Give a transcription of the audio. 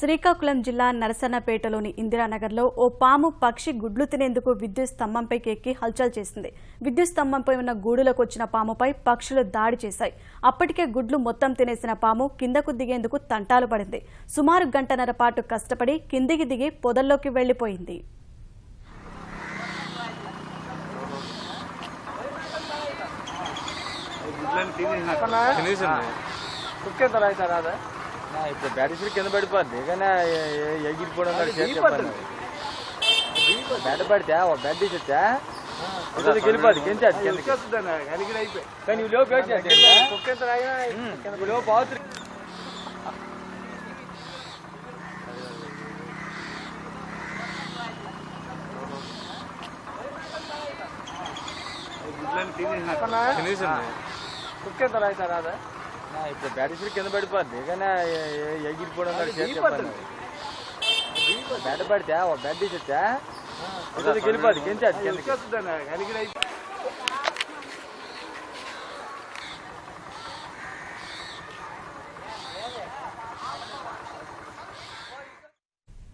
శ్రీకాకుళం జిల్లా నరసన్నపేటలోని ఇందిరానగర్లో ఓ పాము పక్షి గుడ్లు తినేందుకు విద్యుత్ స్తంభంపైకి ఎక్కి హల్చల్ చేసింది. విద్యుత్ స్తంభంపై ఉన్న గూడులకు వచ్చిన పాముపై పక్షులు దాడి చేశాయి. అప్పటికే గుడ్లు మొత్తం తినేసిన పాము కిందకు దిగేందుకు తంటాలు పడింది. సుమారు గంటన్నర పాటు కష్టపడి కిందికి దిగి పొదల్లోకి వెళ్లిపోయింది. ఇప్పుడు బ్యాటరీ కింద పడిపోద్ది కానీ ఎగిరిపోవడం బెడ్ పడితే ఒక బెడ్ తీసొచ్చా వెళ్ళిపోద్ది కానీ లోపు అవసరం ఇప్పుడు బ్యాటరీ కింద పడిపోద్ది కానీ ఎగిరిపోవడం బెడ్ పడితే ఒక బెడ్ తీసొచ్చా వెళ్ళిపోద్ది